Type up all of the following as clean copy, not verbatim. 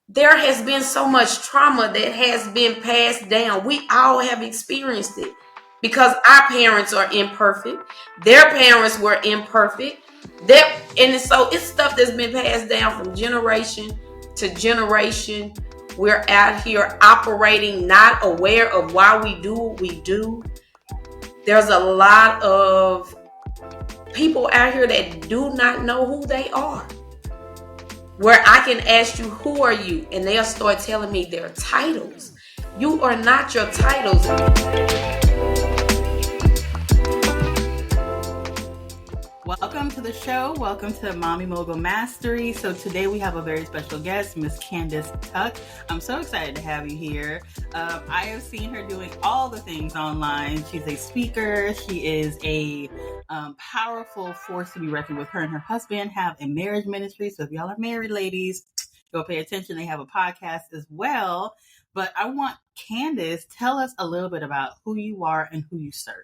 there has been so much trauma that has been passed down. We all have experienced it because our parents are imperfect. Their parents were imperfect. And so it's stuff that's been passed down from generation to generation. We're out here operating not aware of why we do what we do. There's a lot of people out here that do not know who they are. Where I can ask you, who are you? And they'll start telling me their titles. You are not your titles. Welcome to the show. Welcome to Mommy Mogul Mastery. So today we have a very special guest, Miss Candace Tuck. I'm so excited to have you here. I have seen her doing all the things online. She's a speaker. She is a powerful force to be reckoned with. Her and her husband have a marriage ministry. So if y'all are married ladies, go pay attention. They have a podcast as well. But I want Candace, tell us a little bit about who you are and who you serve.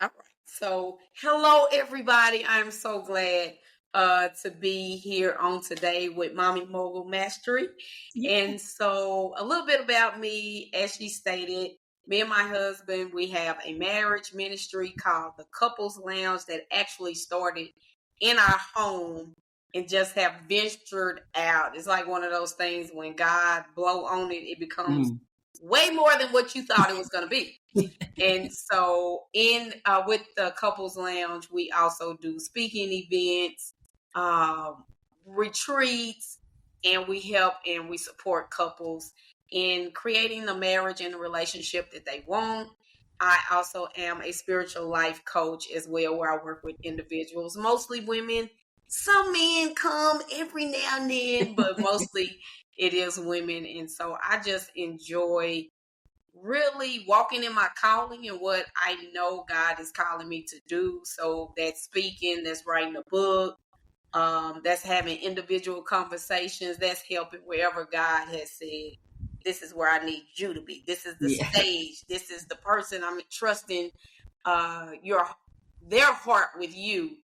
All right. So, hello, everybody. I'm so glad to be here on today with Mommy Mogul Mastery. Yeah. And so, a little bit about me, as she stated, me and my husband, we have a marriage ministry called the Couples Lounge that actually started in our home and just have ventured out. It's like one of those things when God blow on it, it becomes way more than what you thought it was going to be. And so with the Couples Lounge, we also do speaking events, retreats, and we help and we support couples in creating the marriage and the relationship that they want. I also am a spiritual life coach as well, where I work with individuals, mostly women. Some men come every now and then, but mostly it is women. And so I just enjoy really walking in my calling and what I know God is calling me to do. So that's speaking, that's writing a book, that's having individual conversations, that's helping wherever God has said, this is where I need you to be. This is the stage. This is the person I'm trusting their heart with you.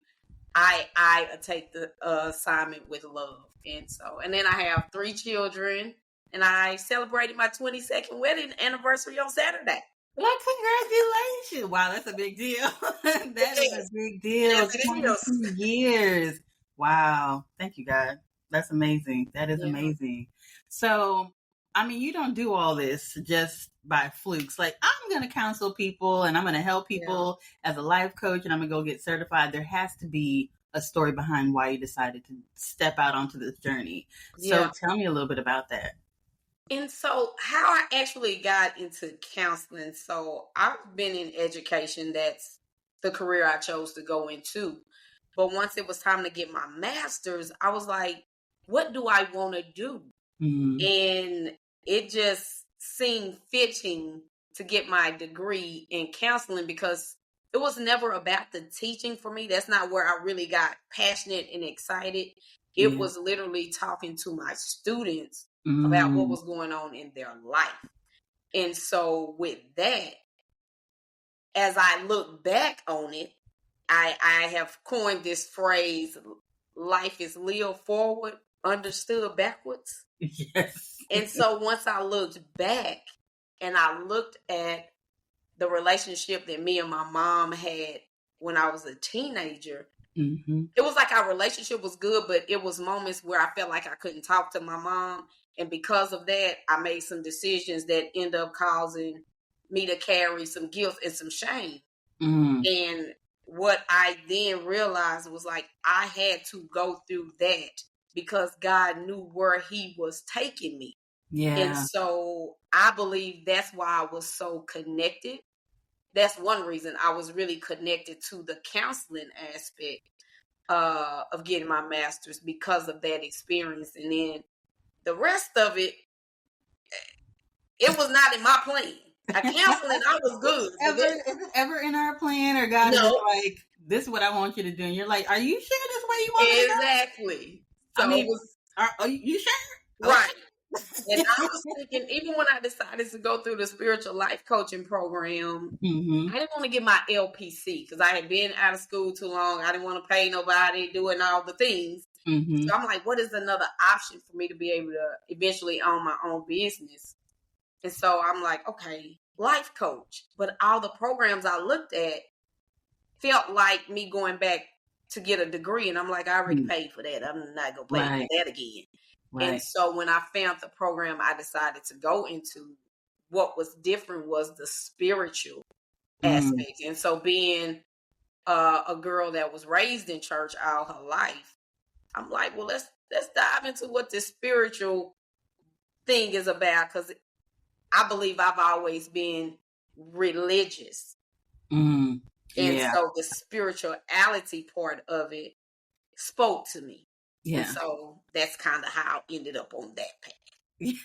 I take the assignment with love. And then I have 3 children. And I celebrated my 22nd wedding anniversary on Saturday. Well, congratulations. Wow, that's a big deal. That is a big deal. Yes, 22 years. Wow. Thank you, God. That's amazing. That is amazing. So, I mean, you don't do all this just by flukes. Like, I'm going to counsel people and I'm going to help people as a life coach and I'm going to go get certified. There has to be a story behind why you decided to step out onto this journey. So tell me a little bit about that. And so how I actually got into counseling. So I've been in education. That's the career I chose to go into. But once it was time to get my master's, I was like, what do I want to do? Mm-hmm. And it just seemed fitting to get my degree in counseling because it was never about the teaching for me. That's not where I really got passionate and excited. It was literally talking to my students about what was going on in their life. And so with that, as I look back on it, I have coined this phrase, life is lived forward, understood backwards. Yes. And so once I looked back and I looked at the relationship that me and my mom had when I was a teenager, it was like our relationship was good, but it was moments where I felt like I couldn't talk to my mom. And because of that, I made some decisions that end up causing me to carry some guilt and some shame. And what I then realized was like, I had to go through that because God knew where he was taking me. Yeah. And so I believe that's why I was so connected. That's one reason I was really connected to the counseling aspect of getting my master's because of that experience. And then the rest of it, it was not in my plan. Counseling, I was good. Is it ever in our plan, or God is like, this is what I want you to do? And you're like, are you sure this is what you want me to do? Exactly. So I mean, are you sure? Right. And I was thinking, even when I decided to go through the spiritual life coaching program, I didn't want to get my LPC because I had been out of school too long. I didn't want to pay nobody doing all the things. Mm-hmm. So I'm like, what is another option for me to be able to eventually own my own business? And so I'm like, okay, life coach. But all the programs I looked at felt like me going back to get a degree. And I'm like, I already paid for that. I'm not going to pay for that again. And so when I found the program I decided to go into, what was different was the spiritual aspect. And so being a girl that was raised in church all her life, I'm like, well, let's dive into what this spiritual thing is about, because I believe I've always been religious. And so the spirituality part of it spoke to me. Yeah. And so that's kind of how I ended up on that path.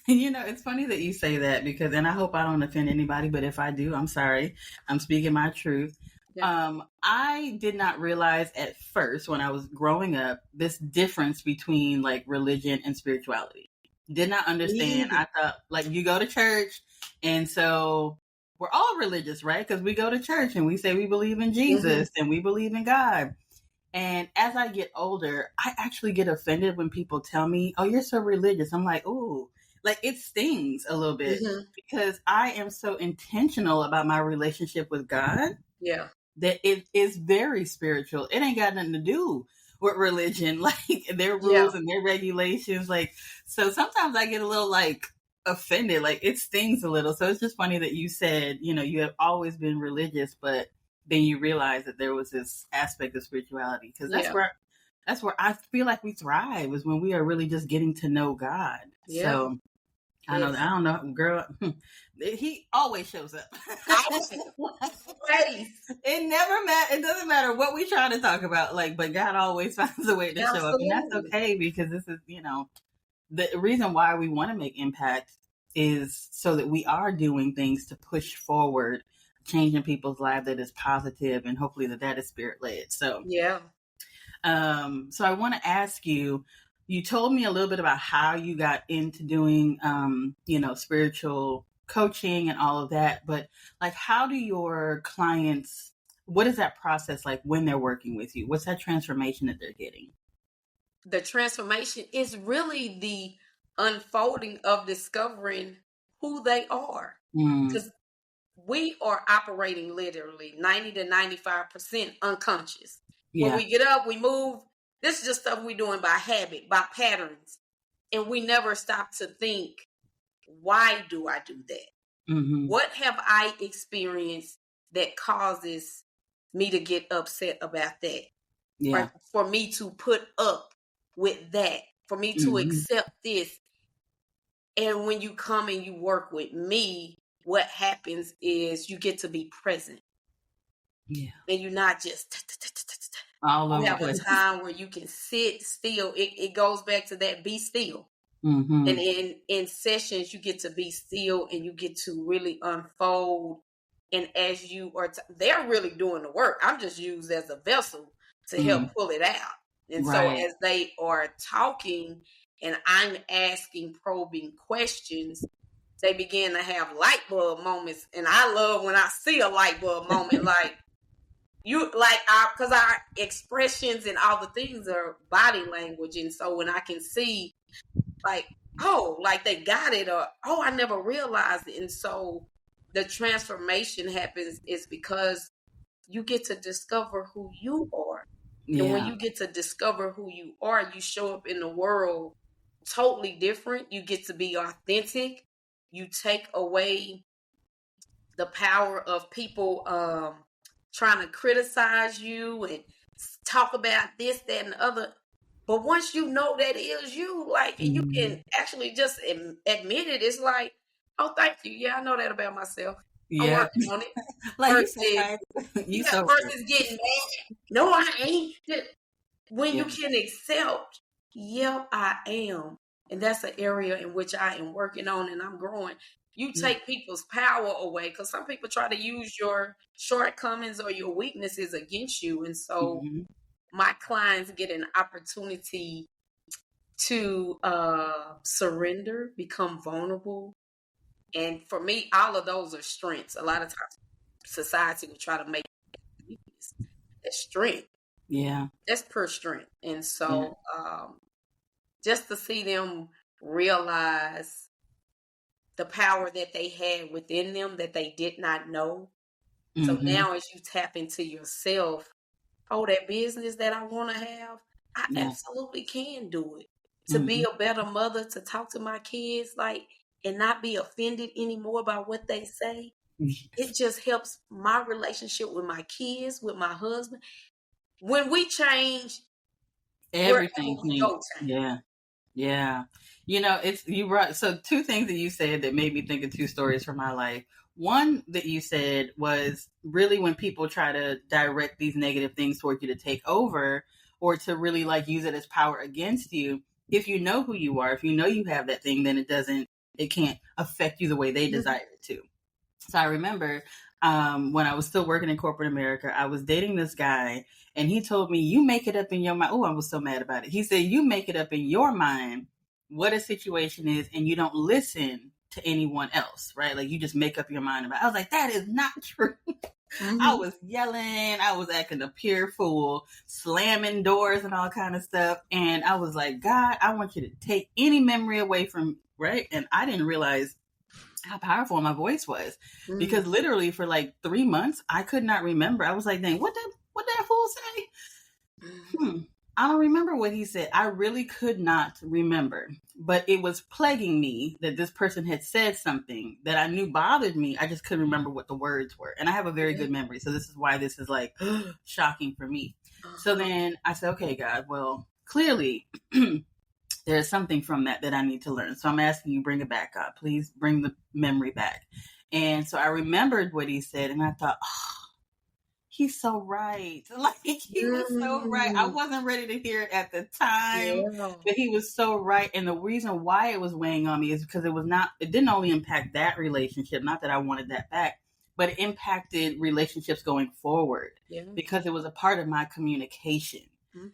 You know, it's funny that you say that, because, and I hope I don't offend anybody, but if I do, I'm sorry. I'm speaking my truth. Yeah. I did not realize at first when I was growing up this difference between like religion and spirituality. Did not understand. I thought like you go to church, and so we're all religious, right? Because we go to church and we say we believe in Jesus and we believe in God. And as I get older, I actually get offended when people tell me, "Oh, you're so religious." I'm like, "Ooh." Like it stings a little bit because I am so intentional about my relationship with God. Yeah. That it is very spiritual. It ain't got nothing to do with religion, like their rules and their regulations. Like, so sometimes I get a little like offended, like it stings a little. So it's just funny that you said, you know, you have always been religious, but then you realize that there was this aspect of spirituality, because that's where I feel like we thrive, is when we are really just getting to know God. Yeah. So I don't know, girl. He always shows up. It doesn't matter what we try to talk about, like, but God always finds a way to show up, and that's okay, because this is, you know, the reason why we want to make impact is so that we are doing things to push forward, changing people's lives that is positive, and hopefully that is spirit led. So yeah. So I want to ask you. You told me a little bit about how you got into doing, you know, spiritual coaching and all of that, but like, how do your clients? What is that process like when they're working with you? What's that transformation that they're getting? The transformation is really the unfolding of discovering who they are. Because we are operating literally 90 to 95% unconscious. Yeah. When we get up, we move. This is just stuff we're doing by habit, by patterns. And we never stop to think, why do I do that? What have I experienced that causes me to get upset about that? Yeah. Or for me to put up with that, for me to accept this. And when you come and you work with me, what happens is you get to be present. Yeah. And you're not just you have a time where you can sit still. It goes back to that be still. And in sessions, you get to be still and you get to really unfold. And as you are, they're really doing the work. I'm just used as a vessel to help pull it out. And so as they are talking and I'm asking probing questions, they begin to have light bulb moments. And I love when I see a light bulb moment, like because our expressions and all the things are body language. And so when I can see like, oh, like they got it, or, oh, I never realized it. And so the transformation happens is because you get to discover who you are. Yeah. And when you get to discover who you are, you show up in the world totally different. You get to be authentic. You take away the power of people trying to criticize you and talk about this, that, and the other. But once you know that is you, like, and you can actually just admit it, it's like, oh, thank you. Yeah, I know that about myself. I'm working on it. Like versus getting mad. No, I ain't. When you can accept, I am. And that's an area in which I am working on and I'm growing. You take people's power away, because some people try to use your shortcomings or your weaknesses against you. And so my clients get an opportunity to surrender, become vulnerable. And for me, all of those are strengths. A lot of times society will try to make weakness a strength. Yeah. That's pure strength. And so just to see them realize the power that they had within them that they did not know. So now as you tap into yourself, that business that I want to have, I absolutely can do it. To be a better mother, to talk to my kids, and not be offended anymore by what they say. It just helps my relationship with my kids, with my husband. When we change, Everything wherever we changed. go change. Yeah. Yeah. It's you right. So two things that you said that made me think of two stories from my life. One that you said was really when people try to direct these negative things toward you to take over or to really use it as power against you. If you know who you are, if you know you have that thing, then it can't affect you the way they desire it to. So I remember when I was still working in corporate America, I was dating this guy and he told me, you make it up in your mind. Oh, I was so mad about it. He said, you make it up in your mind what a situation is and you don't listen to anyone else, right? Like you just make up your mind about it. I was like, that is not true. I was yelling. I was acting a pure fool, slamming doors and all kind of stuff. And I was like, God, I want you to take any memory away from, right? And I didn't realize how powerful my voice was because literally for 3 months, I could not remember. I was like, dang, what that fool say? I don't remember what he said. I really could not remember, but it was plaguing me that this person had said something that I knew bothered me. I just couldn't remember what the words were. And I have a very good memory. So this is why this is shocking for me. So then I said, okay, God, well, clearly there's something from that I need to learn. So I'm asking you, bring it back, God. Please bring the memory back. And so I remembered what he said and I thought, he's so right. He was so right. I wasn't ready to hear it at the time, but he was so right. And the reason why it was weighing on me is because it didn't only impact that relationship, not that I wanted that back, but it impacted relationships going forward because it was a part of my communication.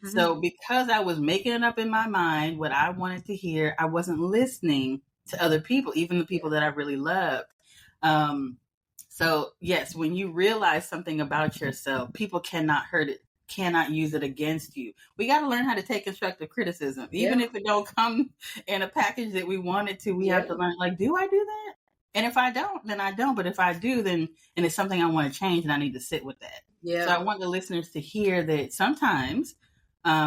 So because I was making it up in my mind, what I wanted to hear, I wasn't listening to other people, even the people that I really loved. So yes, when you realize something about yourself, people cannot hurt it, cannot use it against you. We got to learn how to take constructive criticism, even if it don't come in a package that we want it to. We have to learn, do I do that? And if I don't, then I don't. But if I do, then and it's something I want to change, and I need to sit with that. So I want the listeners to hear that sometimes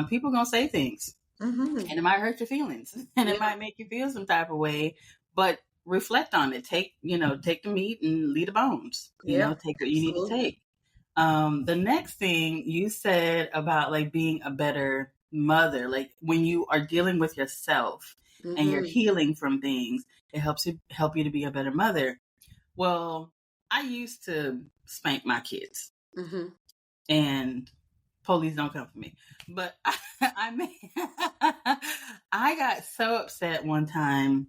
people gonna say things, and it might hurt your feelings, and it might make you feel some type of way, but reflect on it. Take the meat and leave the bones. Take what you need to take. The next thing you said about being a better mother, when you are dealing with yourself and you're healing from things, it help you to be a better mother. Well, I used to spank my kids, and police don't come for me. But I got so upset one time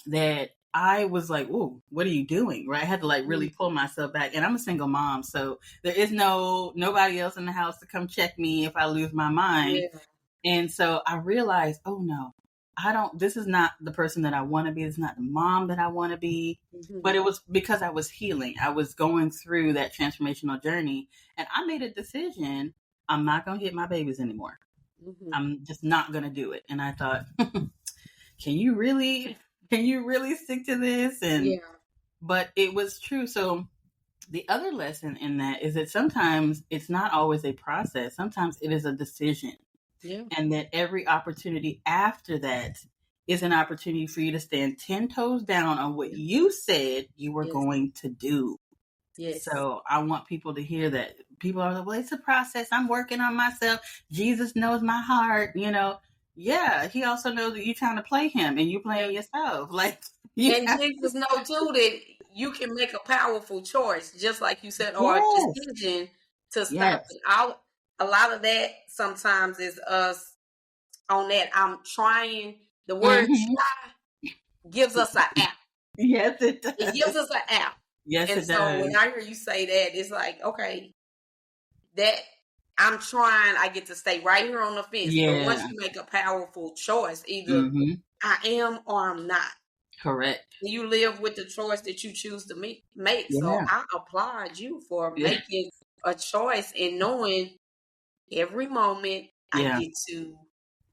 that I was like, "Ooh, what are you doing?" Right? I had to really pull myself back. And I'm a single mom, so there is nobody else in the house to come check me if I lose my mind. And so I realized, oh no, this is not the person that I want to be. It's not the mom that I want to be. But it was because I was healing. I was going through that transformational journey, and I made a decision. I'm not going to hit my babies anymore. I'm just not going to do it. And I thought, can you really stick to this? And but it was true. So the other lesson in that is that sometimes it's not always a process. Sometimes it is a decision. And that every opportunity after that is an opportunity for you to stand 10 toes down on what you said you were going to do. So I want people to hear that. People are like, well, it's a process. I'm working on myself. Jesus knows my heart, Yeah, he also knows that you're trying to play him and you playing yourself. And Jesus knows too that you can make a powerful choice, just like you said, or a decision to stop it. A lot of that sometimes is us on that. I'm trying. The word try gives us an app. Yes, it does. It gives us an app. Yes, and it so does. when I hear you say that, it's like, okay, that I'm trying, I get to stay right here on the fence. But once you make a powerful choice, either I am or I'm not. Correct. You live with the choice that you choose to make. So I applaud you for making a choice and knowing every moment. I get to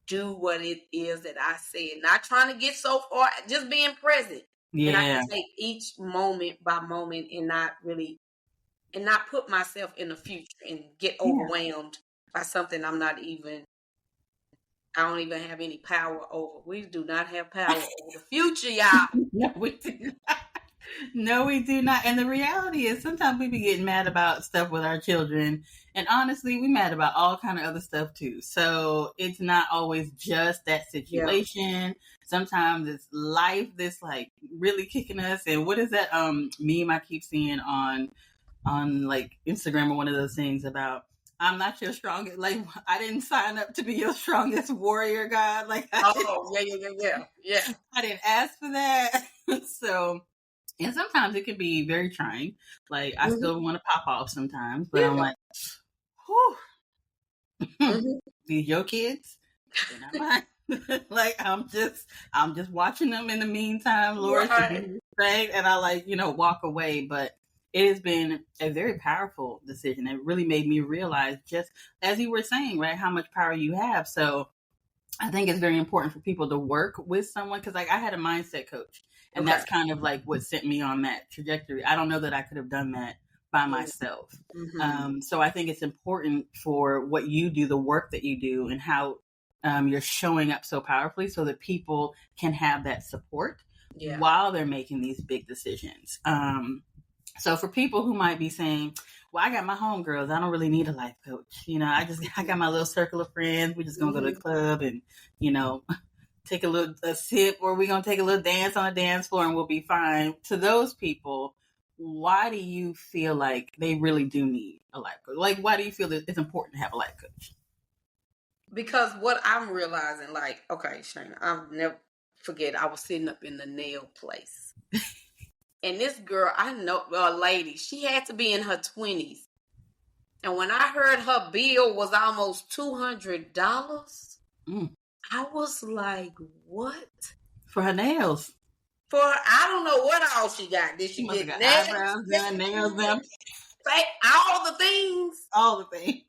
do what it is that I said. Not trying to get so far, just being present. And I can take each moment by moment and not put myself in the future and get overwhelmed by something I don't even have any power over. We do not have power over the future, y'all. No, we do not. No, we do not. And the reality is sometimes we be getting mad about stuff with our children. And honestly, we mad about all kind of other stuff too. So it's not always just that situation. Yeah. Sometimes it's life that's like really kicking us. And what is that meme I keep seeing on like Instagram or one of those things about I'm not your strongest, like I didn't sign up to be your strongest warrior, God. Like yeah. I didn't ask for that. So, and sometimes it can be very trying. Like I still want to pop off sometimes, but I'm like, whew, these your kids, they're not mine. Like I'm just watching them in the meantime, Lord, to be right, and I like walk away, but. It has been a very powerful decision. It really made me realize, just as you were saying, right, how much power you have. So I think it's very important for people to work with someone because, like, I had a mindset coach, and that's kind of like what sent me on that trajectory. I don't know that I could have done that by myself. So I think it's important for what you do, the work that you do, and how you're showing up so powerfully so that people can have that support while they're making these big decisions. So for people who might be saying, well, I got my homegirls, I don't really need a life coach. I got my little circle of friends. We're just going to go to the club and, take a sip, or we're going to take a little dance on a dance floor and we'll be fine. To those people, why do you feel like they really do need a life coach? Like, why do you feel that it's important to have a life coach? Because what I'm realizing, like, okay, Shana, I'll never forget, I was sitting up in the nail place. And this girl, I know, a lady, she had to be in her 20s. And when I heard her bill was almost $200, I was like, what? For her nails. I don't know what all she got. Did she get nails? Eyebrows done, nails done. All the things. All the things.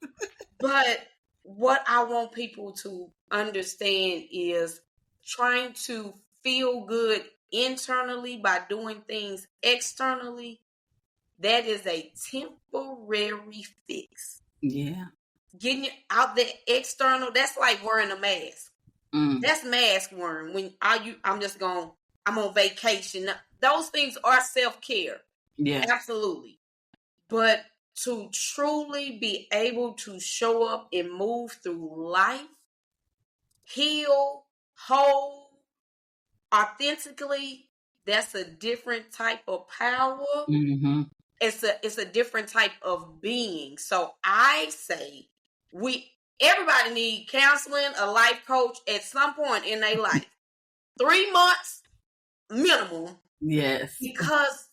But what I want people to understand is trying to feel good internally by doing things externally, that is a temporary fix. Yeah. Getting out the external, that's like wearing a mask. That's mask wearing. When I'm on vacation. Those things are self-care. Yeah. Absolutely. But to truly be able to show up and move through life, heal, whole, authentically, that's a different type of power. It's a different type of being. So I say everybody need counseling, a life coach at some point in their life. 3 months minimum. Yes. Because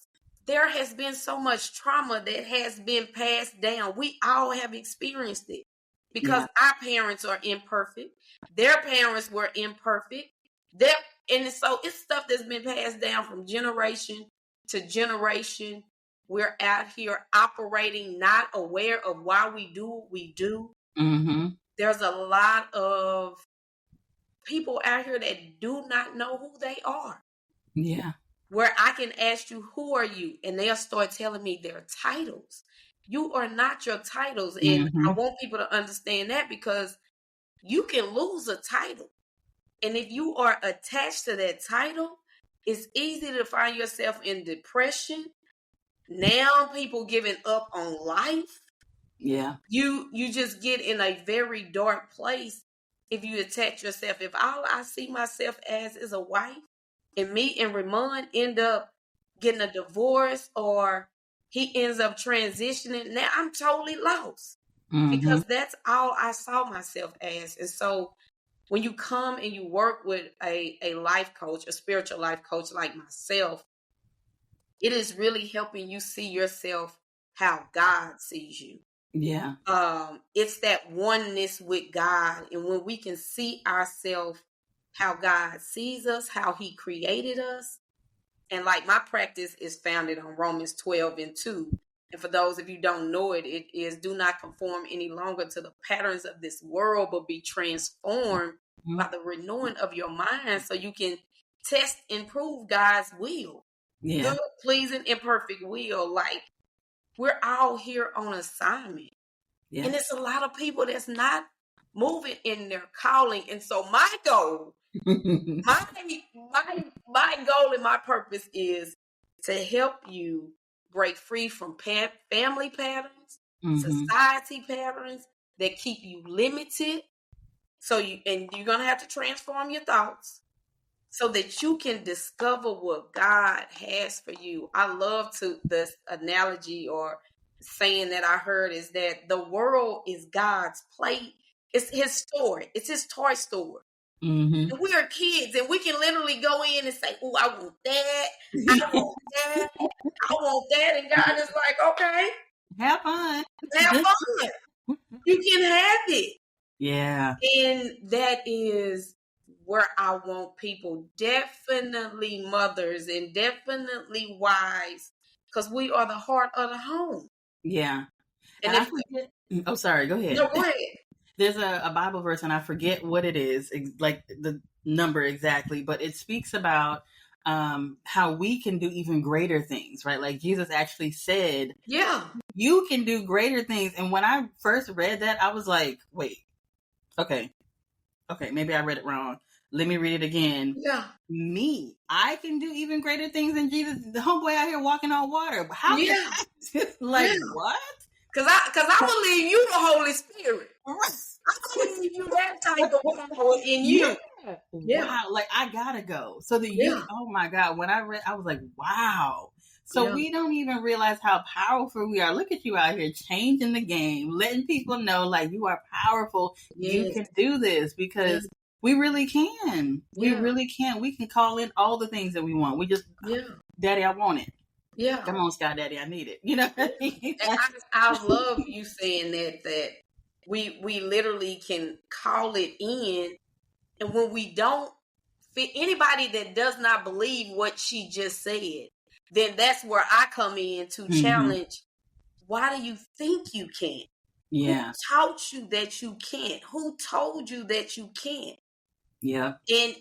there has been so much trauma that has been passed down. We all have experienced it. Because our parents are imperfect. Their parents were imperfect. And so it's stuff that's been passed down from generation to generation. We're out here operating, not aware of why we do what we do. There's a lot of people out here that do not know who they are. Yeah. Where I can ask you, who are you? And they'll start telling me their titles. You are not your titles. And I want people to understand that, because you can lose a title. And if you are attached to that title, it's easy to find yourself in depression. Now people giving up on life. Yeah. You just get in a very dark place if you attach yourself. If all I see myself as is a wife, and me and Ramon end up getting a divorce, or he ends up transitioning, now I'm totally lost. Because that's all I saw myself as. And so when you come and you work with a life coach, a spiritual life coach like myself, it is really helping you see yourself how God sees you. Yeah. It's that oneness with God. And when we can see ourselves how God sees us, how he created us. And like my practice is founded on Romans 12:2. And for those of you who don't know it, it is do not conform any longer to the patterns of this world, but be transformed by the renewing of your mind so you can test and prove God's will. Yeah. Good, pleasing, and perfect will. Like, we're all here on assignment. Yes. And it's a lot of people that's not moving in their calling. And so my goal, my goal and my purpose is to help you break free from family patterns, society patterns that keep you limited. So you're going to have to transform your thoughts so that you can discover what God has for you. I love this analogy or saying that I heard is that the world is God's play. It's his store. It's his toy store. And we are kids, and we can literally go in and say, "Oh, I want that. I want that. I want that." And God is like, "Okay, have fun. Have fun. You can have it." Yeah. And that is where I want people, definitely mothers and definitely wives, because we are the heart of the home. Yeah. And I forget. Oh, sorry. Go ahead. No, go ahead. There's a Bible verse, and I forget what it is, like the number exactly, but it speaks about how we can do even greater things, right? Like Jesus actually said, yeah, you can do greater things. And when I first read that, I was like, wait, okay, maybe I read it wrong. Let me read it again. Yeah. I can do even greater things than Jesus, the homeboy out here walking on water. How can I? Like, what? Because I believe you the Holy Spirit. I believe you that type of power in you. Yeah. Wow. Like, I gotta go. So oh my God, when I read, I was like, wow. So we don't even realize how powerful we are. Look at you out here changing the game, letting people know, like, you are powerful. Yes. You can do this because we really can. We really can. We can call in all the things that we want. We just, Daddy, I want it. Yeah. Come on, Sky Daddy, I need it. You know what I mean? I love you saying that we literally can call it in. And when we don't fit anybody that does not believe what she just said, then that's where I come in to challenge. Why do you think you can't? Yeah. Who taught you that you can't? Who told you that you can't? Yeah. And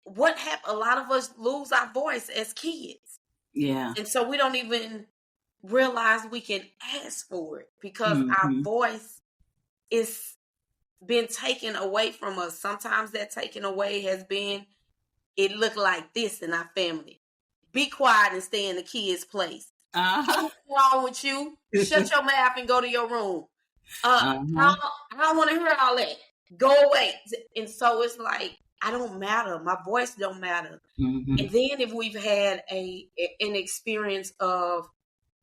what happened? A lot of us lose our voice as kids. Yeah. And so we don't even realize we can ask for it because our voice is been taken away from us. Sometimes that taken away has been, it looked like this in our family. Be quiet and stay in the kids' place. What's wrong with you? Shut your mouth and go to your room. I don't want to hear all that. Go away. And so it's like, I don't matter. My voice don't matter. And then if we've had an experience of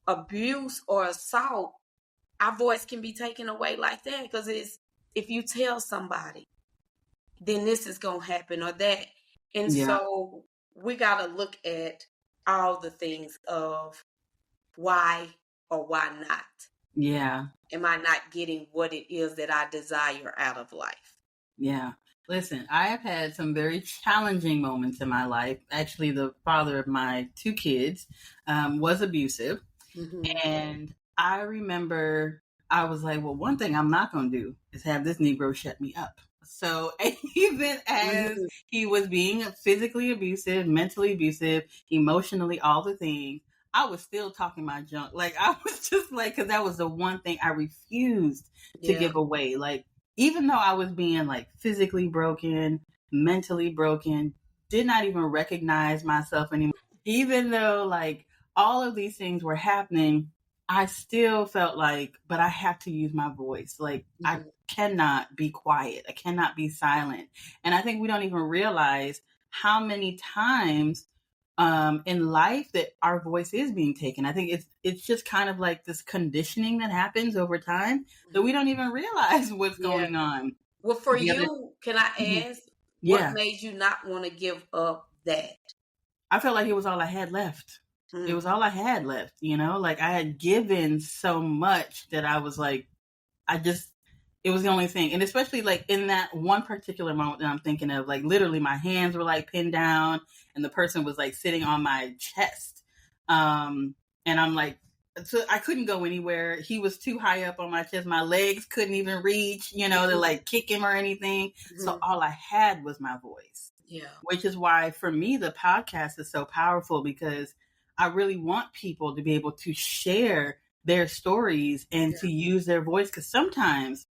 abuse or assault, our voice can be taken away like that because it's, if you tell somebody, then this is going to happen or that. And so we got to look at all the things of why or why not. Yeah. Am I not getting what it is that I desire out of life? Yeah. Listen, I have had some very challenging moments in my life. Actually, the father of my 2 kids was abusive. And I remember I was like, well, one thing I'm not going to do is have this Negro shut me up. So even as he was being physically abusive, mentally abusive, emotionally, all the things, I was still talking my junk. Like, I was just like, because that was the one thing I refused to give away. Like, even though I was being like physically broken, mentally broken, did not even recognize myself anymore. Even though like all of these things were happening, I still felt like, but I have to use my voice. Like, I cannot be quiet. I cannot be silent. And I think we don't even realize how many times in life that our voice is being taken. I think it's just kind of like this conditioning that happens over time that we don't even realize what's going on. Well, for you, can I ask, what made you not want to give up that? I felt like it was all I had left. It was all I had left, you know, like I had given so much that I was like, it was the only thing. And especially like in that one particular moment that I'm thinking of, like literally my hands were like pinned down and the person was like sitting on my chest. And I'm like, I couldn't go anywhere. He was too high up on my chest. My legs couldn't even reach, to like kick him or anything. Mm-hmm. So all I had was my voice. Yeah. Which is why for me, the podcast is so powerful, because I really want people to be able to share their stories and to use their voice. Because sometimes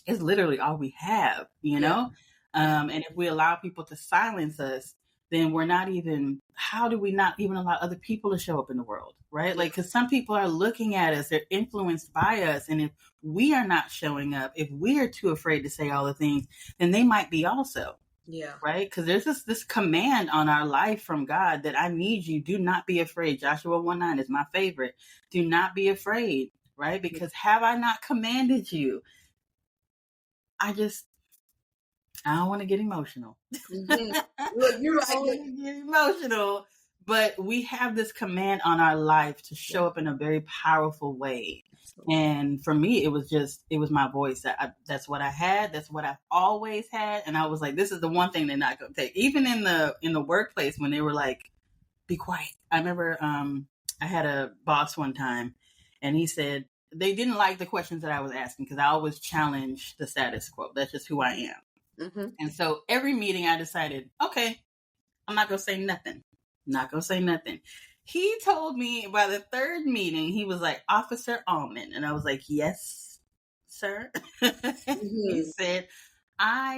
it's literally all we have, know? And if we allow people to silence us, then how do we not even allow other people to show up in the world, right? Like, because some people are looking at us, they're influenced by us. And if we are not showing up, if we are too afraid to say all the things, then they might be also. Yeah. Right? Because there's this command on our life from God that I need you. Do not be afraid. Joshua 1:9 is my favorite. Do not be afraid, right? Because have I not commanded you? I don't want to get emotional. Mm-hmm. Look, you're right. I don't want to get emotional, but we have this command on our life to show up in a very powerful way. And for me, it was my voice. That's what I had. That's what I've always had. And I was like, this is the one thing they're not going to take. Even in the workplace, when they were like, be quiet. I remember I had a boss one time, and he said, they didn't like the questions that I was asking because I always challenge the status quo. That's just who I am. Mm-hmm. And so every meeting I decided, okay, I'm not going to say nothing. Not going to say nothing. He told me by the third meeting, he was like, Officer Almond. And I was like, yes, sir. Mm-hmm. He said,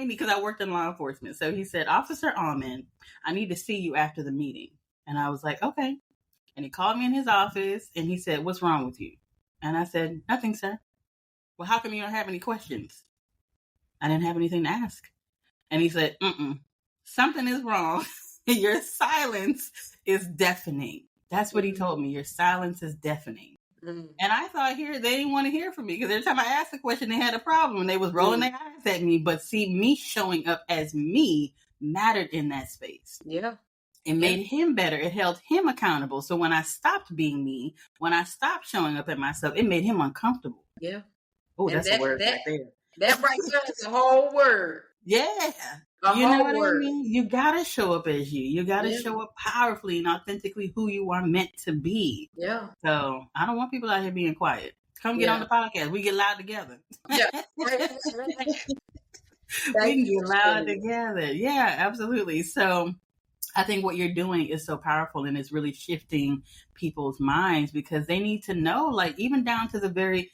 because I worked in law enforcement. So he said, Officer Almond, I need to see you after the meeting. And I was like, okay. And he called me in his office and he said, what's wrong with you? And I said, nothing, sir. Well, how come you don't have any questions? I didn't have anything to ask. And he said, something is wrong. Your silence is deafening. That's what he told me. Your silence is deafening. Mm. And I thought they didn't want to hear from me, because every time I asked a question, they had a problem and they was rolling their eyes at me. But see, me showing up as me mattered in that space. Yeah. It made him better. It held him accountable. So when I stopped being me, when I stopped showing up at myself, it made him uncomfortable. Yeah. Oh, that's a word right there. That right there is a whole word. Yeah. You know what I mean? You got to show up as you. You got to show up powerfully and authentically who you are meant to be. Yeah. So I don't want people out here being quiet. Come get on the podcast. We get loud together. Yeah. We can get loud together. Yeah, absolutely. So I think what you're doing is so powerful, and it's really shifting people's minds, because they need to know, like, even down to the very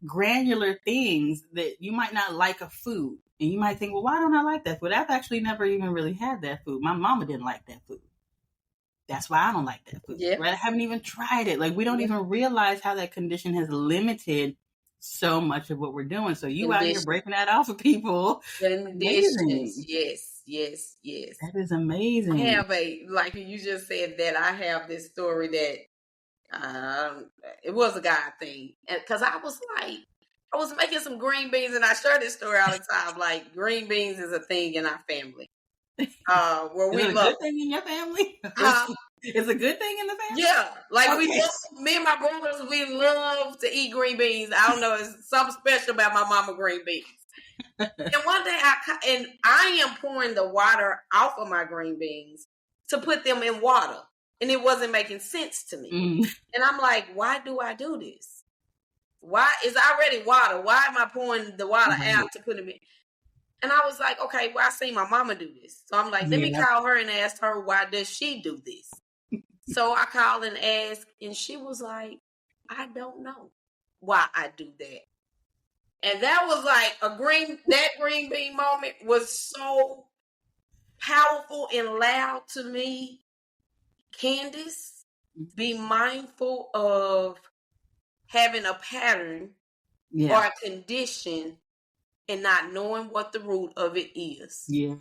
granular things that you might not like a food. And you might think, well, why don't I like that food? I've actually never even really had that food. My mama didn't like that food. That's why I don't like that food. Right? I haven't even tried it. Like, we don't even realize how that condition has limited so much of what we're doing. So you out here breaking that off of people. Conditions. Yes. That is amazing. I have like you just said that, I have this story that it was a God thing. Because I was making some green beans, and I share this story all the time. Like, green beans is a thing in our family. Where we love. Is it a good thing in your family? It's a good thing in the family? Yeah. Like, me and my brothers, we love to eat green beans. I don't know. It's something special about my mama green beans. And one day I am pouring the water off of my green beans to put them in water. And it wasn't making sense to me. And I'm like, why do I do this? Why is already water? Why am I pouring the water out to put them in? And I was like, okay, well, I seen my mama do this. So I'm like, let me call her and ask her, why does she do this? So I called and asked, and she was like, I don't know why I do that. And that was like that green bean moment was so powerful and loud to me. Candace, be mindful of having a pattern or a condition and not knowing what the root of it is. Yeah.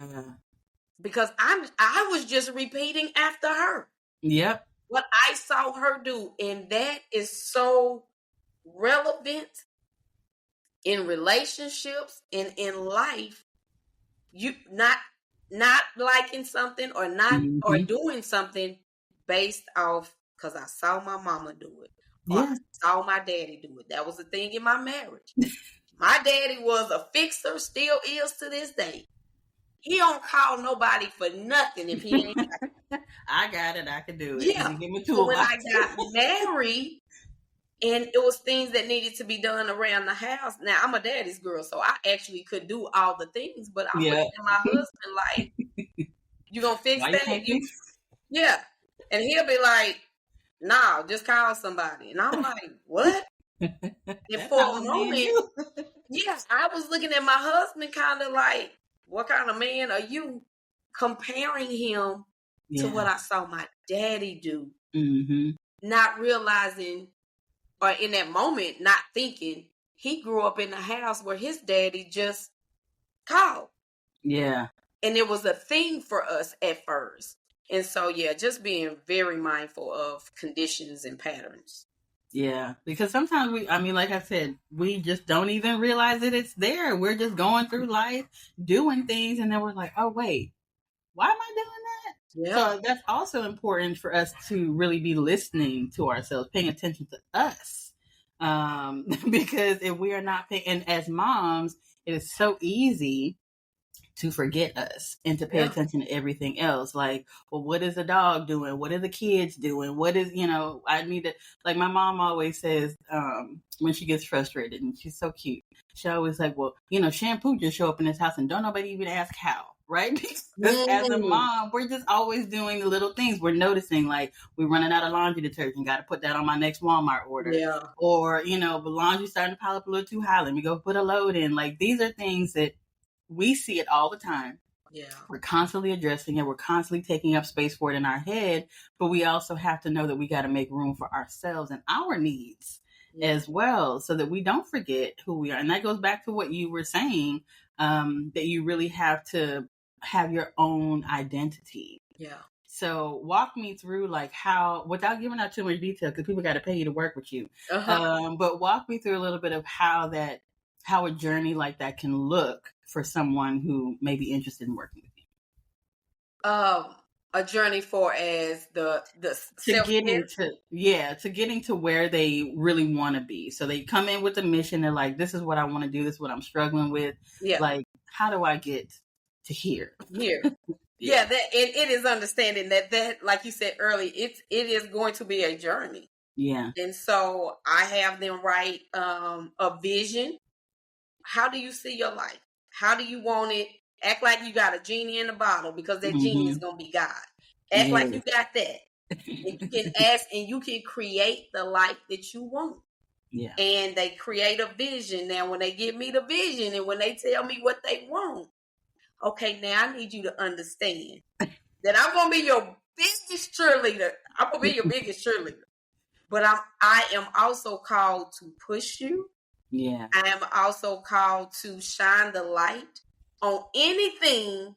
Because I was just repeating after her. Yep. What I saw her do. And that is so relevant in relationships and in life. You not liking something or not or doing something based off because I saw my mama do it. Or I saw my daddy do it. That was the thing in my marriage. My daddy was a fixer, still is to this day. He don't call nobody for nothing if he ain't got it. I got it. I can do it. Yeah. So when I got married, And it was things that needed to be done around the house. Now, I'm a daddy's girl, so I actually could do all the things, but I'm looking at my husband like, you gonna fix Why that? you can't fix? Yeah. And he'll be like, no, just call somebody. And I'm like, what? And for a moment, yes, I was looking at my husband kind of like, what kind of man are you? Comparing him to what I saw my daddy do. Mm-hmm. Not realizing, or in that moment, not thinking, he grew up in a house where his daddy just called. Yeah. And it was a thing for us at first. And so, yeah, just being very mindful of conditions and patterns. Yeah, because sometimes like I said, we just don't even realize that it's there. We're just going through life, doing things, and then we're like, oh, wait, why am I doing that? Yeah. So that's also important for us to really be listening to ourselves, paying attention to us. Because if we are not paying, and as moms, it is so easy to forget us and to pay attention to everything else. Like, well, what is the dog doing? What are the kids doing? What is, I need to, like my mom always says, when she gets frustrated, and she's so cute, she always like, well, shampoo just show up in this house and don't nobody even ask how, right? Because as a mom, we're just always doing the little things. We're noticing, like, we're running out of laundry detergent, got to put that on my next Walmart order. Yeah. Or, the laundry's starting to pile up a little too high, let me go put a load in. Like, these are things that we see it all the time. Yeah. We're constantly addressing it. We're constantly taking up space for it in our head. But we also have to know that we got to make room for ourselves and our needs as well, so that we don't forget who we are. And that goes back to what you were saying, that you really have to have your own identity. Yeah. So walk me through, like, how, without giving out too much detail, because people got to pay you to work with you. But walk me through a little bit of how a journey like that can look for someone who may be interested in working with you. A journey for as the getting to where they really want to be. So they come in with a mission. They're like, this is what I want to do. This is what I'm struggling with. Yeah. Like, how do I get to here? Here. Yeah. That it is understanding that, like you said earlier, it is going to be a journey. Yeah. And so I have them write a vision. How do you see your life? How do you want it? Act like you got a genie in a bottle, because that genie is going to be God. Act like you got that. And you can ask, and you can create the life that you want. Yeah. And they create a vision. Now, when they give me the vision and when they tell me what they want, okay, now I need you to understand that I'm going to be your biggest cheerleader. I'm going to be your biggest cheerleader. But I am also called to push you. Yeah. I am also called to shine the light on anything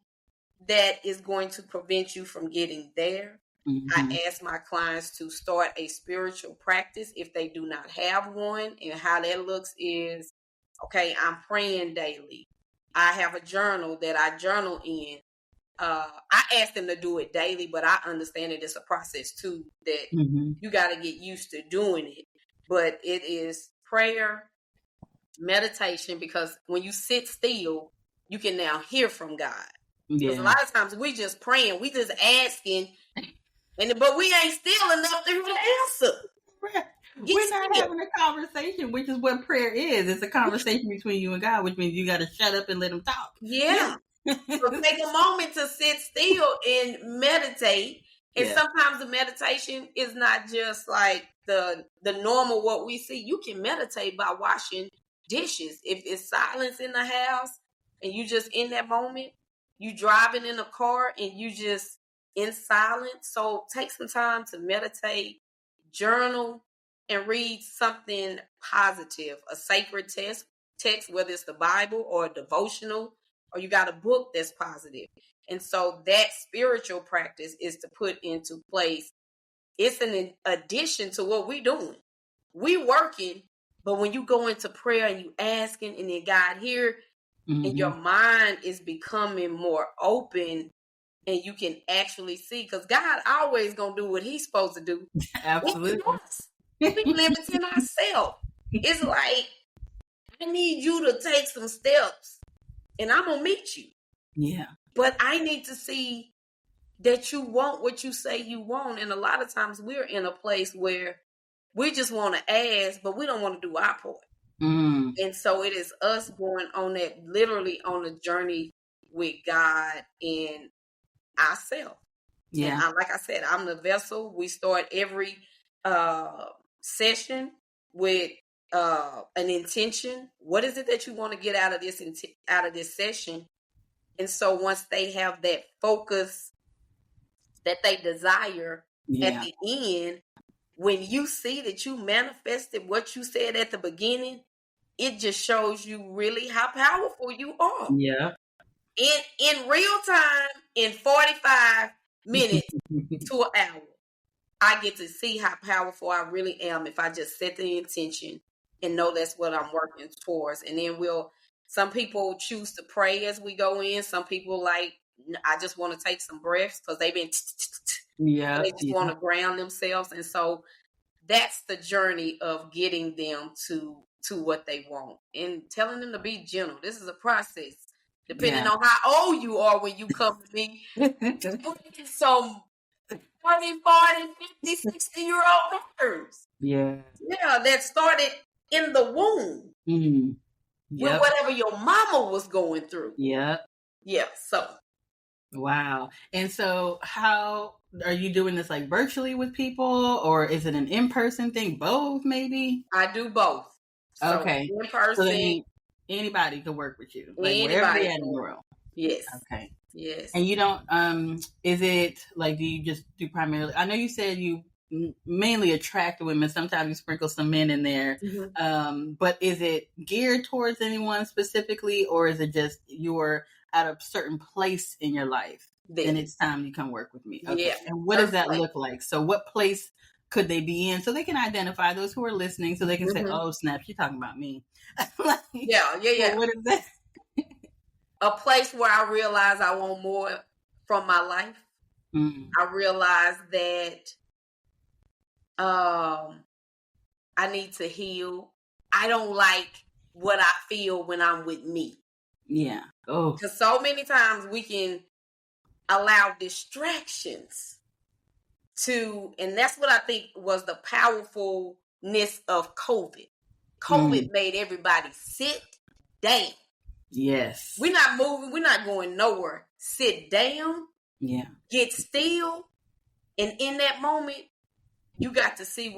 that is going to prevent you from getting there. Mm-hmm. I ask my clients to start a spiritual practice if they do not have one. And how that looks is, okay, I'm praying daily. I have a journal that I journal in. I ask them to do it daily, but I understand that it's a process too, that you got to get used to doing it. But it is prayer, meditation, because when you sit still, you can now hear from God. Because a lot of times we just praying, we just asking, but we ain't still enough to hear the answer. Right. We're not having a conversation, which is what prayer is. It's a conversation between you and God, which means you got to shut up and let him talk. Yeah. So take a moment to sit still and meditate. And sometimes the meditation is not just like the normal what we see. You can meditate by washing dishes. If it's silence in the house and you just in that moment, you driving in a car and you just in silence. So take some time to meditate, journal, and read something positive, a sacred text, whether it's the Bible or a devotional, or you got a book that's positive. And so that spiritual practice is to put into place. It's an addition to what we're doing. We working, but when you go into prayer and you asking, and then God here, and your mind is becoming more open, and you can actually see, because God always gonna do what he's supposed to do. Absolutely. We limit in ourselves. It's like, I need you to take some steps and I'm gonna meet you. Yeah. But I need to see that you want what you say you want. And a lot of times we're in a place where We just want to ask, but we don't want to do our part. And so it is us going on that, literally on a journey with God and ourselves. Yeah. And like I said, I'm the vessel. We start every session with an intention. What is it that you want to get out of this session? And so once they have that focus that they desire at the end, when you see that you manifested what you said at the beginning, it just shows you really how powerful you are. Yeah. In real time, in 45 minutes to an hour, I get to see how powerful I really am if I just set the intention and know that's what I'm working towards. And then some people choose to pray as we go in. Some people I just want to take some breaths because they've been, they just want to ground themselves. And so that's the journey of getting them to what they want and telling them to be gentle. This is a process. Depending on how old you are when you come to me. Some 30, 40, 50, 60-year-old nerves. Yeah, that started in the womb. With whatever your mama was going through. Yeah, so. Wow. And so how are you doing this, like virtually with people, or is it an in-person thing? Both, maybe? I do both. So okay. In person. So anybody can work with you, like wherever they're in the world. Yes. Okay. Yes. And you don't, is it like, do you just do primarily, I know you said you mainly attract women. Sometimes you sprinkle some men in there. But is it geared towards anyone specifically, or is it just you're at a certain place in your life and it's time you come work with me? Okay. Yeah. And what does that look like? So what place could they be in so they can identify those who are listening, so they can say, oh snap, she's talking about me. Well, what is that? A place where I realize I want more from my life. I realize that I need to heal. I don't like what I feel when I'm with me. Yeah. Oh. Because so many times we can allow distractions and that's what I think was the powerfulness of COVID. COVID made everybody sit down. Yes. We're not moving. We're not going nowhere. Sit down. Yeah. Get still. And in that moment, you got to see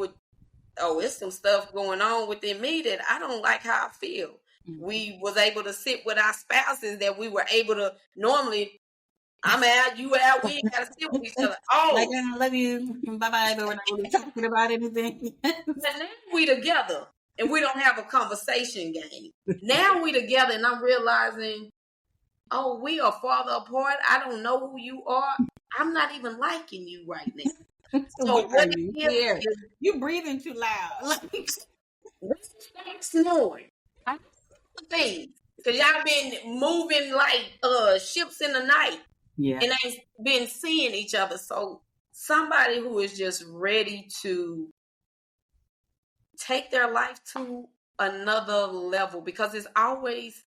it's some stuff going on within me that I don't like how I feel. We was able to sit with our spouses that we were able to normally, I'm out, you out, we ain't got to sit with each other. Oh. Like, I love you. Bye-bye, but we're not really talking about anything. But now we together and we don't have a conversation game. Now we together and I'm realizing, we are farther apart. I don't know who you are. I'm not even liking you right now. So what is here? You breathing too loud. Snoring. Things. Because y'all been moving like ships in the night. Yeah. And ain't been seeing each other. So somebody who is just ready to take their life to another level, because it's always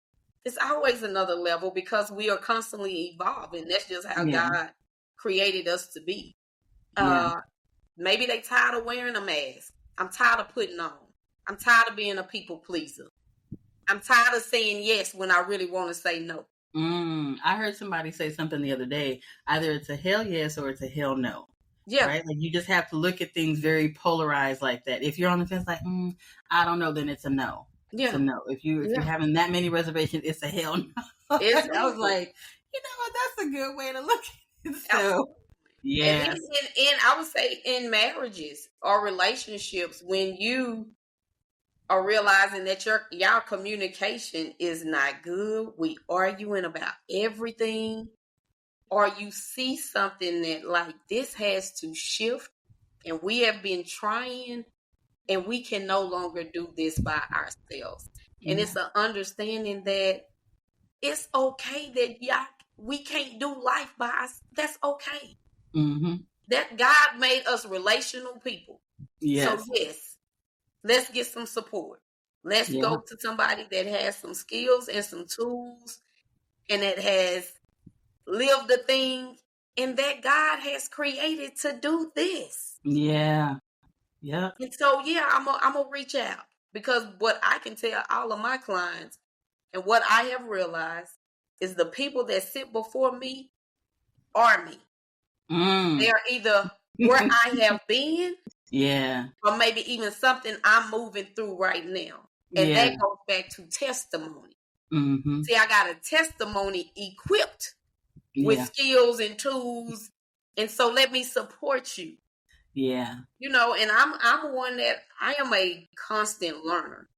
another level, because we are constantly evolving. That's just how God created us to be. Maybe they tired of wearing a mask. I'm tired of putting on. I'm tired of being a people pleaser. I'm tired of saying yes when I really want to say no. I heard somebody say something the other day. Either it's a hell yes or it's a hell no. Yeah. Right? Like, you just have to look at things very polarized like that. If you're on the fence like, I don't know, then it's a no. Yeah. It's a no. If you're having that many reservations, it's a hell no. I was like, you know what? That's a good way to look at it. So, yes. And I would say in marriages or relationships, when you are realizing that y'all communication is not good, we arguing about everything, or you see something that like this has to shift, and we have been trying and we can no longer do this by ourselves. And it's an understanding that it's okay that we can't do life by us. That's okay. That God made us relational people. Yes. So yes, let's get some support. Let's go to somebody that has some skills and some tools and that has lived the thing and that God has created to do this. Yeah. Yeah. And so, yeah, I'm gonna reach out, because what I can tell all of my clients and what I have realized is the people that sit before me are me. They are either where I have been, Yeah. or maybe even something I'm moving through right now. And Yeah. that goes back to testimony. Mm-hmm. See, I got a testimony equipped with Yeah. skills and tools. And so let me support you. Yeah. You know, and I'm one that I am a constant learner.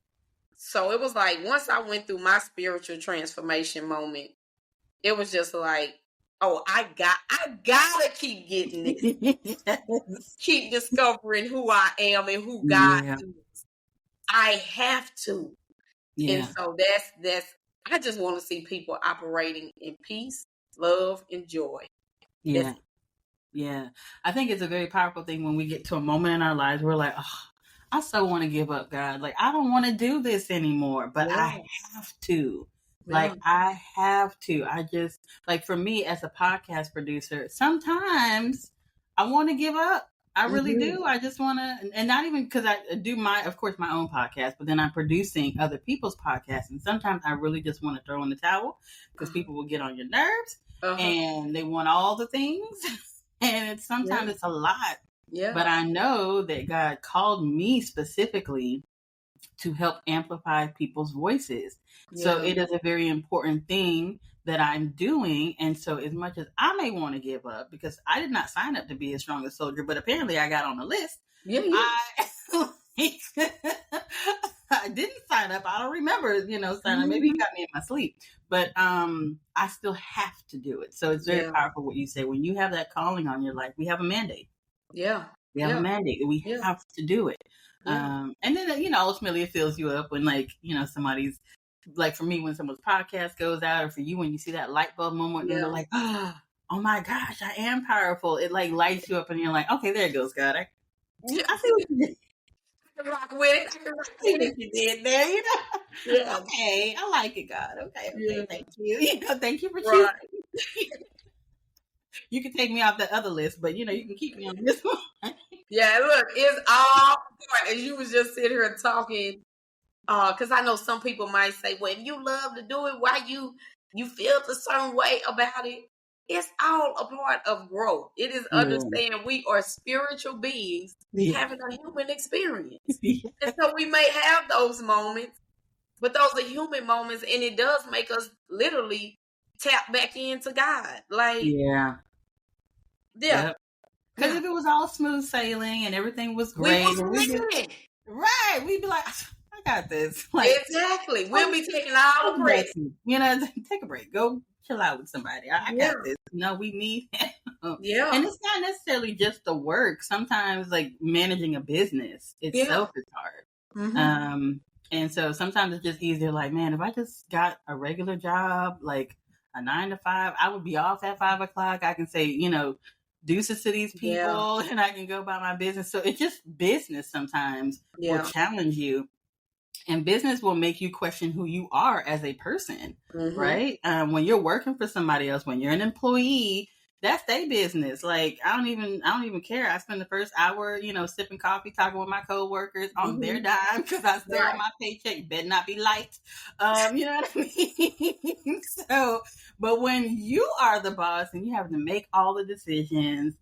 So it was like, once I went through my spiritual transformation moment, it was just like, oh, I gotta keep getting this. Yes. Keep discovering who I am and who God Yeah. is. I have to. And Yeah. so that's I just want to see people operating in peace, love, and joy. Yeah. That's Yeah. I think it's a very powerful thing when we get to a moment in our lives where we're like, oh, I so want to give up, God. Like, I don't want to do this anymore, but yeah. I have to. Yeah. Like, I have to. I just, like, for me as a podcast producer, sometimes I want to give up. I really Mm-hmm. do. I just want to, and not even because I do of course, my own podcast, but then I'm producing other people's podcasts. And sometimes I really just want to throw in the towel because people will get on your nerves and they want all the things. And sometimes it's a lot. Yeah. But I know that God called me specifically to help amplify people's voices. So it is a very important thing that I'm doing. And so as much as I may want to give up, because I did not sign up to be a strongest soldier, but apparently I got on the list. Yeah. I didn't sign up. I don't remember, signing up. Maybe he got me in my sleep. But I still have to do it. So it's very powerful what you say. When you have that calling on your life, we have a mandate. Yeah. We have a mandate. We have to do it. And then, ultimately it fills you up when, somebody's, like for me, when someone's podcast goes out, or for you, when you see that light bulb moment and they're like, oh my gosh, I am powerful. It like lights you up and you're like, okay, there it goes, God. I see what you did. I can rock with it. See what you did there, Yeah. Okay, I like it, God. Okay, thank you. Thank you for choosing. Right. You can take me off the other list, but you can keep me on this one. Yeah, look, it's all part. As you was just sitting here talking, because I know some people might say, well, if you love to do it, why you feel a certain way about it? It's all a part of growth. It is understanding we are spiritual beings having a human experience. And so we may have those moments, but those are human moments, and it does make us literally tap back into God. Like, yeah. Because if it was all smooth sailing and everything was great, we'd be like, I got this. Like, exactly. We'll be taking all the credit. Take a break. Go chill out with somebody. I got this. No, we need help. And it's not necessarily just the work. Sometimes, like, managing a business itself is hard. Mm-hmm. And so sometimes it's just easier, like, man, if I just got a regular job, like a 9 to 5, I would be off at 5 o'clock. I can say, deuces to these people and I can go about my business. So it's just business sometimes will challenge you. And business will make you question who you are as a person, right? When you're working for somebody else, when you're an employee, that's their business. Like, I don't even care. I spend the first hour, sipping coffee, talking with my coworkers on their dime because I still on my paycheck. Better not be light. You know what I mean? So, but when you are the boss and you have to make all the decisions,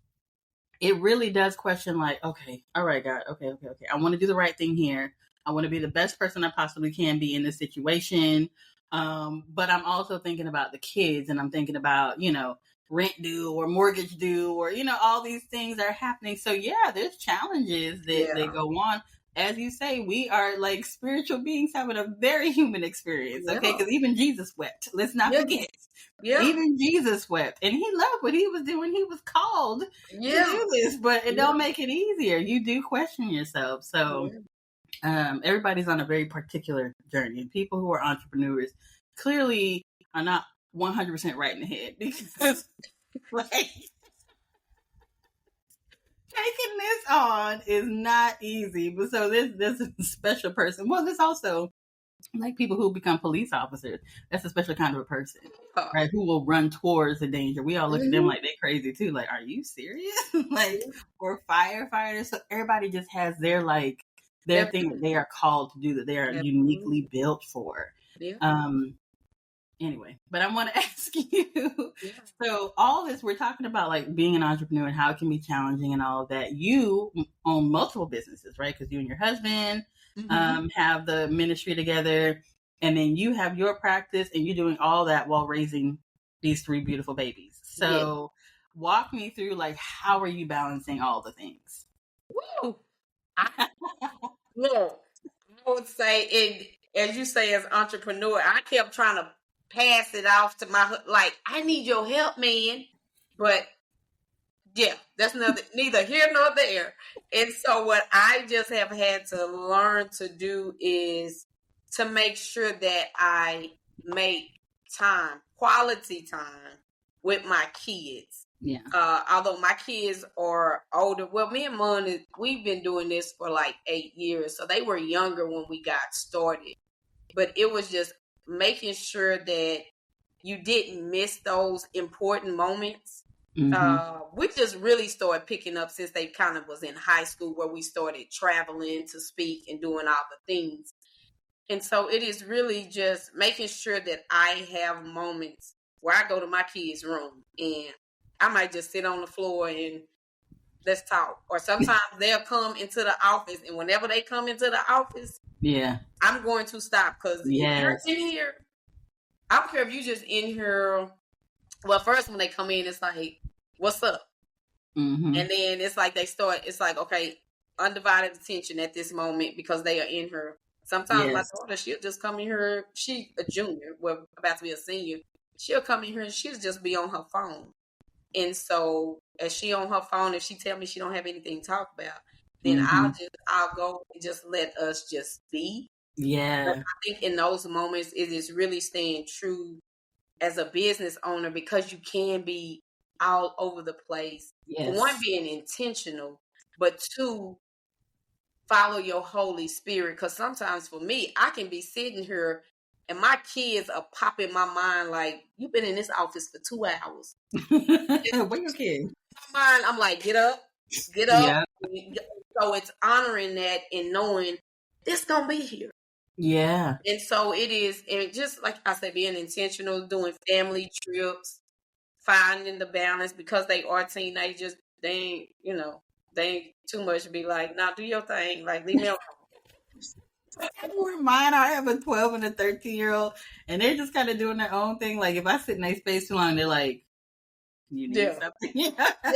it really does question, like, okay, all right, God, okay. I want to do the right thing here. I want to be the best person I possibly can be in this situation. But I'm also thinking about the kids, and I'm thinking about, rent due or mortgage due, or, all these things that are happening. So yeah, there's challenges that go on. As you say, we are like spiritual beings having a very human experience. Okay. Because even Jesus wept. Let's not forget. Even Jesus wept, and he loved what he was doing. He was called to do this, but it don't make it easier. You do question yourself. So everybody's on a very particular journey. And people who are entrepreneurs clearly are not 100% right in the head, because taking this on is not easy. But so this a special person. Well, there's also like people who become police officers. That's a special kind of a person, right? Who will run towards the danger. We all look at them like they're crazy too. Like, are you serious? Like, or firefighters. So everybody just has their thing that they are called to do, that they are uniquely built for. Anyway, but I want to ask you, so all this, we're talking about like being an entrepreneur and how it can be challenging and all of that. You own multiple businesses, right? Because you and your husband have the ministry together, and then you have your practice, and you're doing all that while raising these 3 beautiful babies. So walk me through, like, how are you balancing all the things? Woo! Look, I would say, as you say, as entrepreneur, I kept trying to pass it off to like, I need your help, man. But yeah, that's neither here nor there. And so what I just have had to learn to do is to make sure that I make quality time with my kids. Yeah. Although my kids are older, well, me and Mom, we've been doing this for like 8 years. So they were younger when we got started. But it was just making sure that you didn't miss those important moments. We just really started picking up since they kind of was in high school, where we started traveling to speak and doing all the things. And so it is really just making sure that I have moments where I go to my kids' room and I might just sit on the floor and let's talk. Or sometimes they'll come into the office, and whenever they come into the office, I'm going to stop, because if you're in here, I don't care if you just in here. Well, first when they come in, it's like, what's up? And then it's like it's like, okay, undivided attention at this moment because they are in here. Sometimes my daughter, she'll just come in here. She a junior, well, about to be a senior. She'll come in here and she'll just be on her phone. And so as she on her phone, if she tell me she don't have anything to talk about, then I'll go and just let us just be. But I think in those moments, it is really staying true as a business owner, because you can be all over the place. For one, being intentional, but 2, follow your Holy Spirit. Because sometimes for me, I can be sitting here and my kids are popping my mind like, you've been in this office for 2 hours. Where your kids? I'm like, get up. Yeah. So it's honoring that and knowing this gonna be here. Yeah. And so it is, and just like I said, being intentional, doing family trips, finding the balance, because they are teenagers. They ain't too much to be like, nah, do your thing. Like, leave me alone. Mine, I have a 12 and a 13-year-old, and they're just kind of doing their own thing. Like, if I sit in their space too long, they're like, you need something. And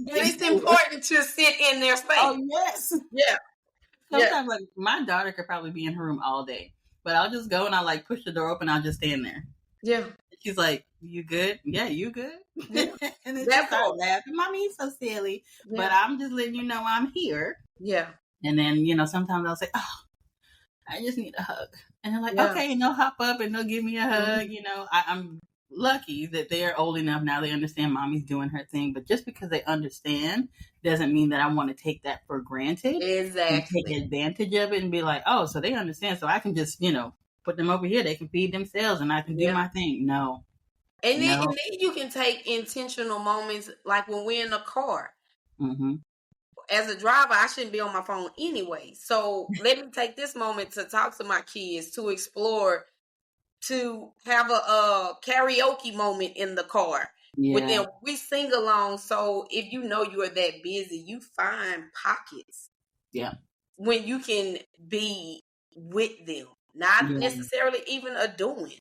it's important to sit in their space. Oh, yes. Yeah. Sometimes, like, my daughter could probably be in her room all day, but I'll just go and I'll, like, push the door open. I'll just stand there. Yeah. She's like, you good? Yeah, you good? Yeah. And then she starts laughing. Mommy, you're so silly. Yeah. But I'm just letting you know I'm here. Yeah. And then, sometimes I'll say, oh, I just need a hug. And they're like, okay, and they'll hop up and they'll give me a hug. I'm lucky that they are old enough now. They understand mommy's doing her thing. But just because they understand doesn't mean that I want to take that for granted. Exactly. And take advantage of it and be like, oh, so they understand. So I can just, put them over here. They can feed themselves and I can do my thing. No. And then you can take intentional moments, like when we're in the car. As a driver, I shouldn't be on my phone anyway. So let me take this moment to talk to my kids, to explore, to have a karaoke moment in the car with them. We sing along. So if you know you are that busy, you find pockets. Yeah. When you can be with them, not necessarily even a doing.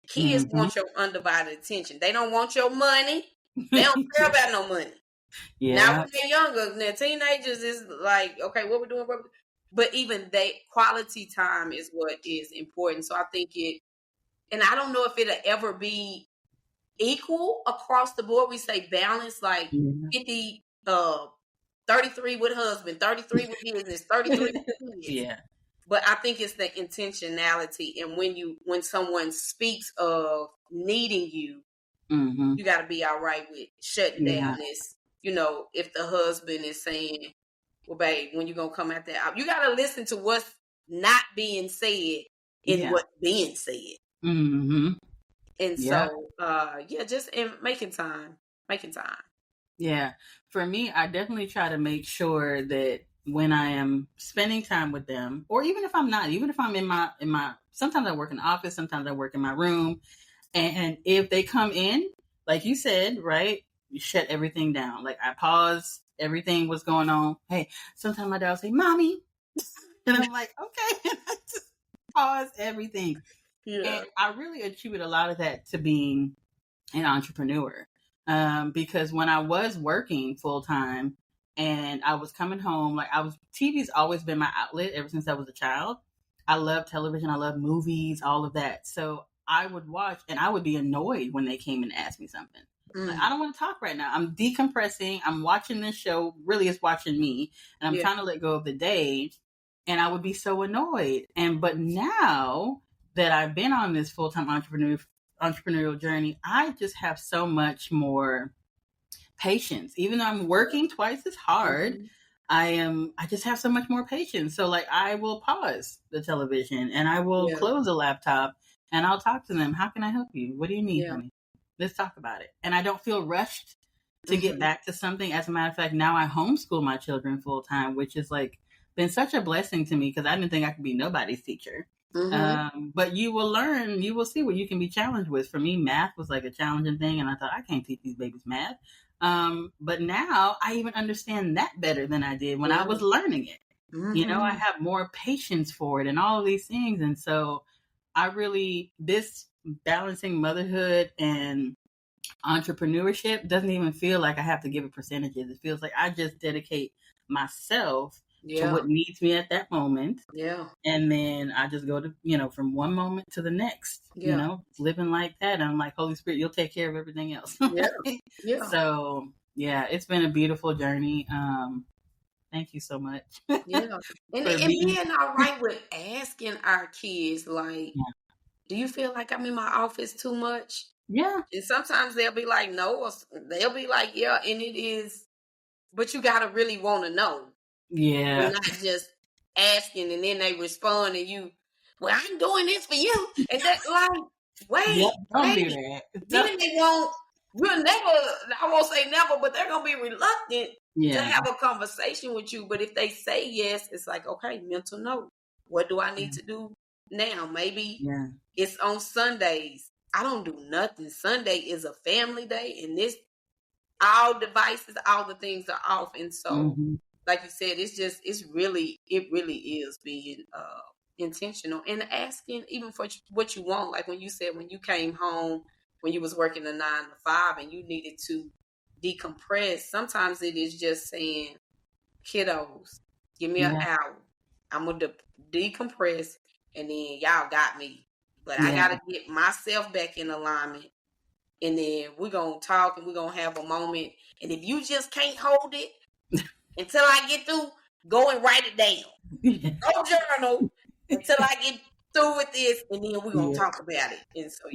Kids want your undivided attention. They don't want your money. They don't care about no money. Now when they're younger, now teenagers is like, okay, what we're doing, but even quality time is what is important. So I think and I don't know if it'll ever be equal across the board. We say balance, like 50, 33 with husband, 33 with business, 33 with kids. Yeah. But I think it's the intentionality, and when someone speaks of needing you, you got to be all right with shutting down this. If the husband is saying, well, babe, when you going to come out there, you got to listen to what's not being said in what's being said. Mm-hmm. And so, just in making time. Yeah. For me, I definitely try to make sure that when I am spending time with them, or even if I'm not, even if I'm in my, sometimes I work in the office, sometimes I work in my room. And if they come in, like you said, right, you shut everything down. Like I pause everything was going on. Hey, sometimes my dad will say, "Mommy," and I'm like, okay, I just pause everything. Yeah. And I really attribute a lot of that to being an entrepreneur. Because when I was working full time and I was coming home, TV's always been my outlet ever since I was a child. I love television. I love movies, all of that. So I would watch and I would be annoyed when they came and asked me something. Like, I don't want to talk right now. I'm decompressing. I'm watching this show. Really, it's watching me. And I'm trying to let go of the day. And I would be so annoyed. But now that I've been on this full-time entrepreneurial journey, I just have so much more patience. Even though I'm working twice as hard, I just have so much more patience. So like I will pause the television and I will close the laptop and I'll talk to them. How can I help you? What do you need from me? Let's talk about it. And I don't feel rushed to get back to something. As a matter of fact, now I homeschool my children full time, which is like been such a blessing to me because I didn't think I could be nobody's teacher. But you will learn, you will see what you can be challenged with. For me, math was like a challenging thing. And I thought, I can't teach these babies math. But now I even understand that better than I did when I was learning it. You know, I have more patience for it and all of these things. And so this balancing motherhood and entrepreneurship doesn't even feel like I have to give it percentages. It feels like I just dedicate myself to what needs me at that moment. Yeah. And then I just go to, from one moment to the next, living like that. And I'm like, Holy Spirit, you'll take care of everything else. So, it's been a beautiful journey. Thank you so much. And being all right with asking our kids, like, do you feel like I'm in my office too much? Yeah. And sometimes they'll be like, no, or they'll be like, yeah, and it is, but you got to really want to know. Yeah. You're not just asking and then they respond and you, well, I'm doing this for you. And that's like, wait. Don't do that. Then they won't, I won't say never, but they're going to be reluctant to have a conversation with you. But if they say yes, it's like, okay, mental note. What do I need to do now? Maybe it's on Sundays. I don't do nothing. Sunday is a family day and all devices, all the things are off. And so, like you said, it really is being intentional and asking even for what you want. Like when you said, when you came home, when you was working a 9 to 5 and you needed to decompress, sometimes it is just saying, kiddos, give me an hour. I'm going to decompress and then y'all got me. But I got to get myself back in alignment. And then we're going to talk and we're going to have a moment. And if you just can't hold it until I get through, go and write it down. Go journal until I get through with this. And then we're going to talk about it. And so,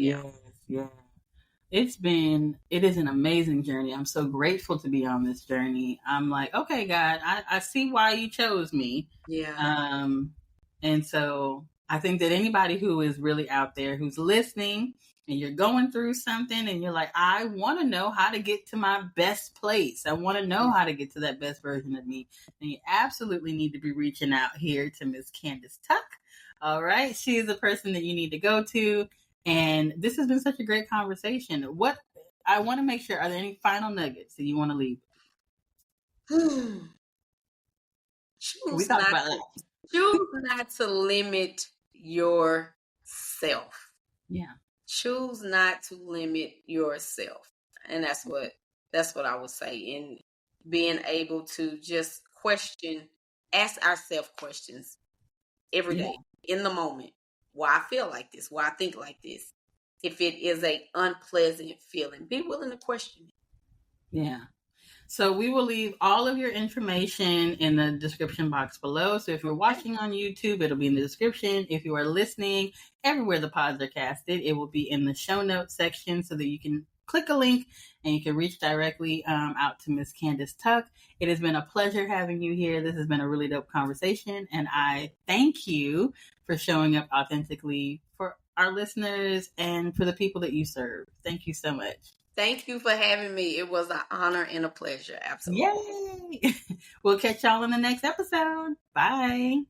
it is an amazing journey. I'm so grateful to be on this journey. I'm like, okay, God, I see why you chose me. Yeah. And so I think that anybody who is really out there who's listening and you're going through something and you're like, I want to know how to get to my best place. I want to know how to get to that best version of me. And you absolutely need to be reaching out here to Miss Candace Tuck. All right. She is the person that you need to go to. And this has been such a great conversation. What I want to make sure, are there any final nuggets that you want to leave? Choose not to limit yourself. Yeah. Choose not to limit yourself. And that's what I would say. And being able to just ask ourselves questions every day in the moment. Why I feel like this, why I think like this. If it is an unpleasant feeling, be willing to question it. Yeah. So we will leave all of your information in the description box below. So if you're watching on YouTube, it'll be in the description. If you are listening, everywhere the pods are casted, it will be in the show notes section so that you can click a link and you can reach directly out to Miss Candace Tuck. It has been a pleasure having you here. This has been a really dope conversation, and I thank you for showing up authentically for our listeners and for the people that you serve. Thank you so much. Thank you for having me. It was an honor and a pleasure. Absolutely. Yay! We'll catch y'all in the next episode. Bye.